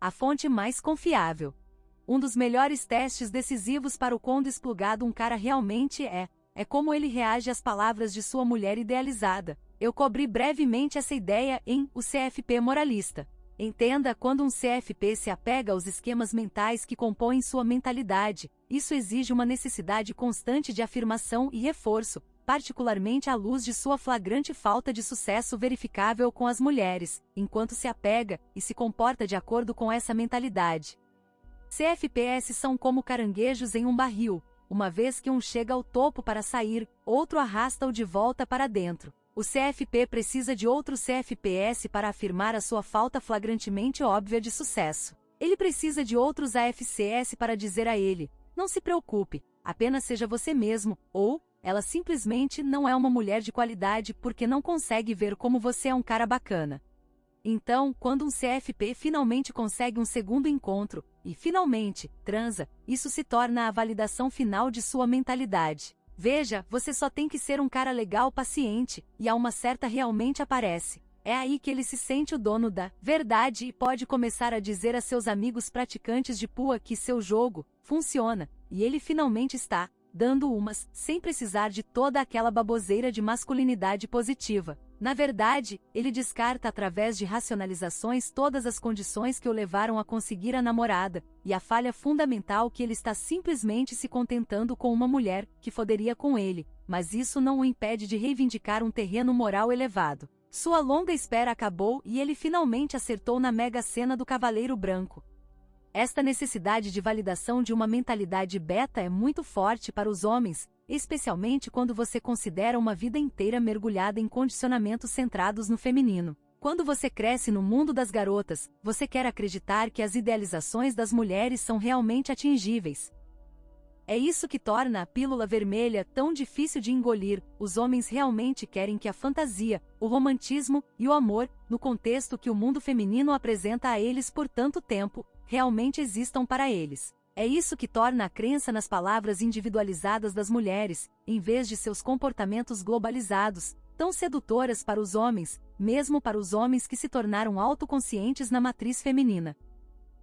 a fonte mais confiável. Um dos melhores testes decisivos para o quão desplugado um cara realmente é como ele reage às palavras de sua mulher idealizada. Eu cobri brevemente essa ideia em O CFP Moralista. Entenda, quando um CFP se apega aos esquemas mentais que compõem sua mentalidade, isso exige uma necessidade constante de afirmação e reforço, particularmente à luz de sua flagrante falta de sucesso verificável com as mulheres, enquanto se apega e se comporta de acordo com essa mentalidade. CFPs são como caranguejos em um barril. Uma vez que um chega ao topo para sair, outro arrasta-o de volta para dentro. O CFP precisa de outro CFPs para afirmar a sua falta flagrantemente óbvia de sucesso. Ele precisa de outros AFCs para dizer a ele: não se preocupe, apenas seja você mesmo, ou ela simplesmente não é uma mulher de qualidade porque não consegue ver como você é um cara bacana. Então, quando um CFP finalmente consegue um segundo encontro, e finalmente transa, isso se torna a validação final de sua mentalidade. Veja, você só tem que ser um cara legal paciente, e a uma certa realmente aparece. É aí que ele se sente o dono da verdade e pode começar a dizer a seus amigos praticantes de PUA que seu jogo funciona, e ele finalmente está dando umas, sem precisar de toda aquela baboseira de masculinidade positiva. Na verdade, ele descarta através de racionalizações todas as condições que o levaram a conseguir a namorada, e a falha fundamental que ele está simplesmente se contentando com uma mulher que foderia com ele, mas isso não o impede de reivindicar um terreno moral elevado. Sua longa espera acabou e ele finalmente acertou na mega sena do Cavaleiro Branco. Esta necessidade de validação de uma mentalidade beta é muito forte para os homens, especialmente quando você considera uma vida inteira mergulhada em condicionamentos centrados no feminino. Quando você cresce no mundo das garotas, você quer acreditar que as idealizações das mulheres são realmente atingíveis. É isso que torna a pílula vermelha tão difícil de engolir. Os homens realmente querem que a fantasia, o romantismo e o amor, no contexto que o mundo feminino apresenta a eles por tanto tempo, realmente existam para eles. É isso que torna a crença nas palavras individualizadas das mulheres, em vez de seus comportamentos globalizados, tão sedutoras para os homens, mesmo para os homens que se tornaram autoconscientes na matriz feminina.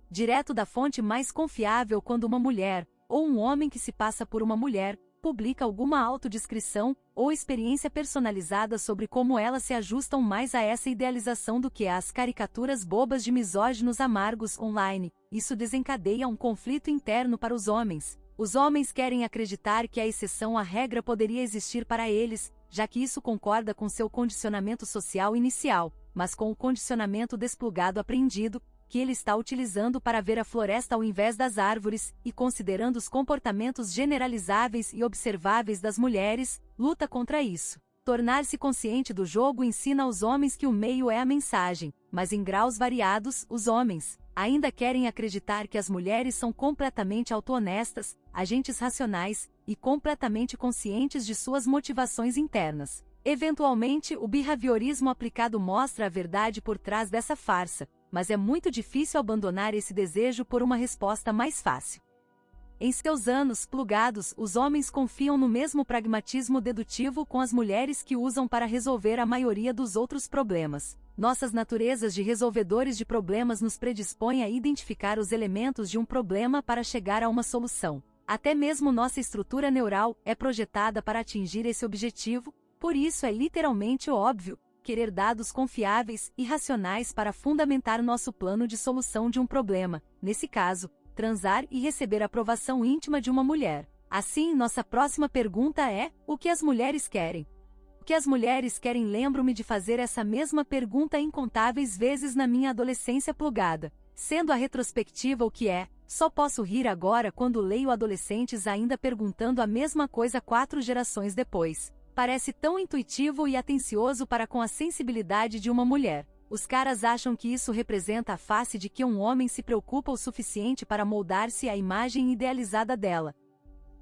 Direto da fonte mais confiável, quando uma mulher, ou um homem que se passa por uma mulher, publica alguma autodescrição ou experiência personalizada sobre como elas se ajustam mais a essa idealização do que às caricaturas bobas de misóginos amargos online, isso desencadeia um conflito interno para os homens. Os homens querem acreditar que a exceção à regra poderia existir para eles, já que isso concorda com seu condicionamento social inicial, mas com o condicionamento desplugado aprendido, que ele está utilizando para ver a floresta ao invés das árvores, e considerando os comportamentos generalizáveis e observáveis das mulheres, luta contra isso. Tornar-se consciente do jogo ensina aos homens que o meio é a mensagem, mas em graus variados, os homens ainda querem acreditar que as mulheres são completamente auto-honestas, agentes racionais, e completamente conscientes de suas motivações internas. Eventualmente, o behaviorismo aplicado mostra a verdade por trás dessa farsa, mas é muito difícil abandonar esse desejo por uma resposta mais fácil. Em seus anos plugados, os homens confiam no mesmo pragmatismo dedutivo com as mulheres que usam para resolver a maioria dos outros problemas. Nossas naturezas de resolvedores de problemas nos predispõem a identificar os elementos de um problema para chegar a uma solução. Até mesmo nossa estrutura neural é projetada para atingir esse objetivo, por isso é literalmente óbvio querer dados confiáveis e racionais para fundamentar nosso plano de solução de um problema, nesse caso, transar e receber a aprovação íntima de uma mulher. Assim, nossa próxima pergunta é: o que as mulheres querem? O que as mulheres querem? Lembro-me de fazer essa mesma pergunta incontáveis vezes na minha adolescência plugada. Sendo a retrospectiva o que é, só posso rir agora quando leio adolescentes ainda perguntando a mesma coisa 4 gerações depois. Parece tão intuitivo e atencioso para com a sensibilidade de uma mulher. Os caras acham que isso representa a face de que um homem se preocupa o suficiente para moldar-se à imagem idealizada dela.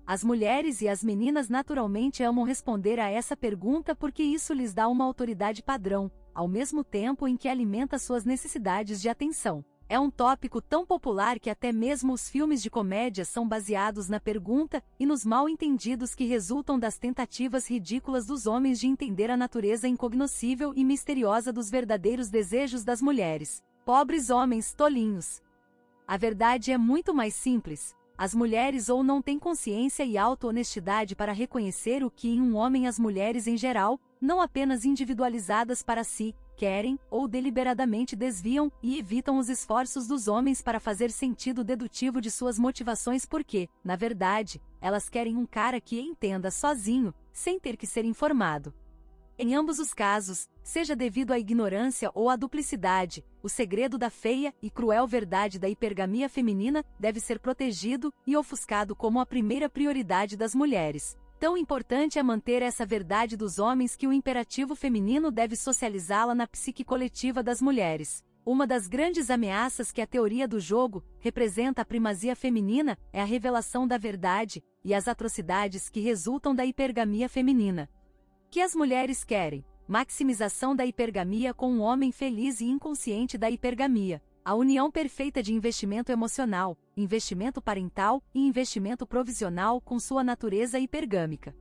As mulheres e as meninas naturalmente amam responder a essa pergunta porque isso lhes dá uma autoridade padrão, ao mesmo tempo em que alimenta suas necessidades de atenção. É um tópico tão popular que até mesmo os filmes de comédia são baseados na pergunta e nos mal-entendidos que resultam das tentativas ridículas dos homens de entender a natureza incognoscível e misteriosa dos verdadeiros desejos das mulheres. Pobres homens tolinhos! A verdade é muito mais simples. As mulheres ou não têm consciência e auto-honestidade para reconhecer o que em um homem as mulheres em geral, não apenas individualizadas para si, querem, ou deliberadamente desviam e evitam os esforços dos homens para fazer sentido dedutivo de suas motivações porque, na verdade, elas querem um cara que entenda sozinho, sem ter que ser informado. Em ambos os casos, seja devido à ignorância ou à duplicidade, o segredo da feia e cruel verdade da hipergamia feminina deve ser protegido e ofuscado como a primeira prioridade das mulheres. Tão importante é manter essa verdade dos homens que o imperativo feminino deve socializá-la na psique coletiva das mulheres. Uma das grandes ameaças que a teoria do jogo representa a primazia feminina é a revelação da verdade e as atrocidades que resultam da hipergamia feminina. Que as mulheres querem? Maximização da hipergamia com um homem feliz e inconsciente da hipergamia. A união perfeita de investimento emocional, investimento parental e investimento provisional com sua natureza hipergâmica.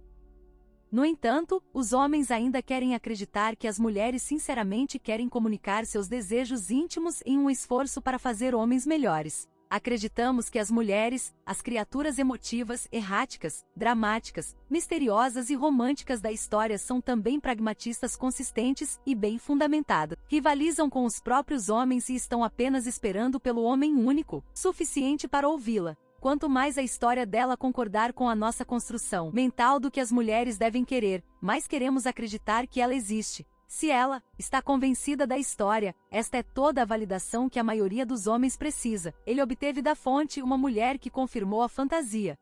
No entanto, os homens ainda querem acreditar que as mulheres sinceramente querem comunicar seus desejos íntimos em um esforço para fazer homens melhores. Acreditamos que as mulheres, as criaturas emotivas, erráticas, dramáticas, misteriosas e românticas da história são também pragmatistas consistentes e bem fundamentadas. Rivalizam com os próprios homens e estão apenas esperando pelo homem único, suficiente para ouvi-la. Quanto mais a história dela concordar com a nossa construção mental do que as mulheres devem querer, mais queremos acreditar que ela existe. Se ela está convencida da história, esta é toda a validação que a maioria dos homens precisa. Ele obteve da fonte uma mulher que confirmou a fantasia.